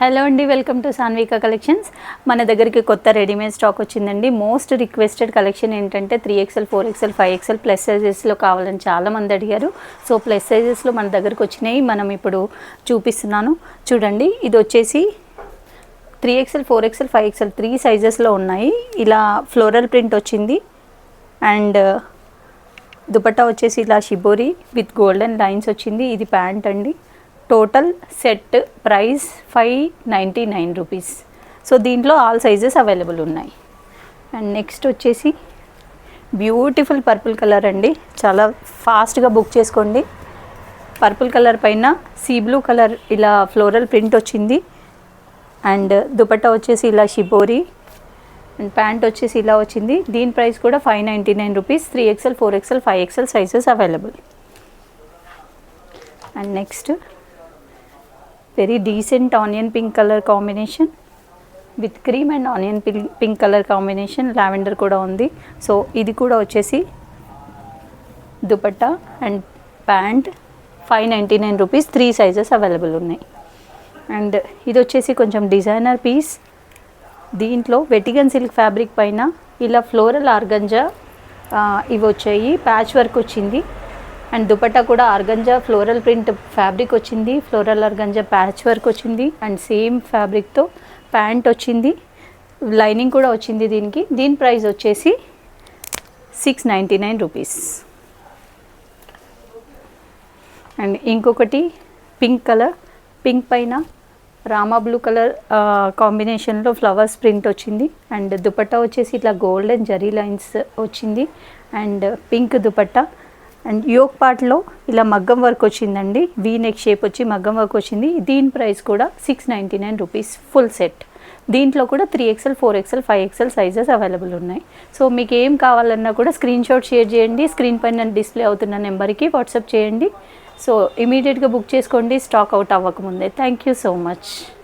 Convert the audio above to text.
Hello అండి, welcome to Sanvika collections. మన దగ్గరికి కొత్త రెడీమేడ్ స్టాక్ వచ్చిందండి. మోస్ట్ రిక్వెస్టెడ్ కలెక్షన్ ఏంటంటే 3XL 4XL 5XL ప్లస్ సైజెస్లో కావాలని చాలామంది అడిగారు. సో ప్లస్ సైజెస్లో మన దగ్గరికి వచ్చినాయి, మనం ఇప్పుడు చూపిస్తున్నాను చూడండి. ఇది వచ్చేసి 3XL 4XL 5XL 3 సైజెస్లో ఉన్నాయి. ఇలా ఫ్లోరల్ ప్రింట్ వచ్చింది అండ్ దుపట్టా వచ్చేసి ఇలా షిబోరి విత్ గోల్డెన్ లైన్స్ వచ్చింది. ఇది ప్యాంట్ అండి. Total set price 599 rupees. So దీంట్లో ఆల్ సైజెస్ అవైలబుల్ ఉన్నాయి. అండ్ నెక్స్ట్ వచ్చేసి బ్యూటిఫుల్ పర్పుల్ కలర్ అండి. చాలా ఫాస్ట్గా బుక్ చేసుకోండి. పర్పుల్ కలర్ పైన సీ బ్లూ కలర్ ఇలా ఫ్లోరల్ ప్రింట్ వచ్చింది. అండ్ దుపట్టా వచ్చేసి ఇలా షిబోరి అండ్ ప్యాంట్ వచ్చేసి ఇలా వచ్చింది. దీని ప్రైస్ కూడా 599 rupees. 3XL 4XL 5XL sizes available. And next very decent onion pink colour combination with cream and onion pink colour combination, lavender కూడా ఉంది. సో ఇది కూడా వచ్చేసి dupatta and pant 599 rupees. 3 sizes available ఉన్నాయి. అండ్ ఇది వచ్చేసి కొంచెం డిజైనర్ పీస్. దీంట్లో వెటిగన్ సిల్క్ ఫ్యాబ్రిక్ పైన ఇలా ఫ్లోరల్ ఆర్గంజా ఇవి వచ్చాయి, ప్యాచ్ వర్క్ వచ్చింది. అండ్ దుపట్టా కూడా ఆర్గంజా ఫ్లోరల్ ప్రింట్ ఫ్యాబ్రిక్ వచ్చింది, ఫ్లోరల్ ఆర్గంజా ప్యాచ్ వర్క్ వచ్చింది. అండ్ సేమ్ ఫ్యాబ్రిక్తో ప్యాంట్ వచ్చింది, లైనింగ్ కూడా వచ్చింది దీనికి. దీని ప్రైస్ వచ్చేసి 699 రూపీస్. అండ్ ఇంకొకటి పింక్ కలర్, పింక్ పైన రామా బ్లూ కలర్ కాంబినేషన్లో ఫ్లవర్స్ ప్రింట్ వచ్చింది. అండ్ దుపట్టా వచ్చేసి ఇట్లా గోల్డెన్ జరీ లైన్స్ వచ్చింది and pink dupatta. And yoke పార్ట్లో ఇలా మగ్గం వర్క్ వచ్చిందండి, వీ నెక్ షేప్ వచ్చి మగ్గం వర్క్ వచ్చింది. దీని ప్రైస్ కూడా 699 రూపీస్ ఫుల్ సెట్. దీంట్లో కూడా 3XL 4XL 5XL sizes available ఉన్నాయి. సో మీకు ఏం కావాలన్నా కూడా స్క్రీన్ షాట్ షేర్ చేయండి. స్క్రీన్ పైన డిస్ప్లే అవుతున్న నెంబర్కి వాట్సాప్ చేయండి. సో ఇమీడియట్గా బుక్ చేసుకోండి, స్టాక్ అవుట్ అవ్వకముందే. Thank you so much.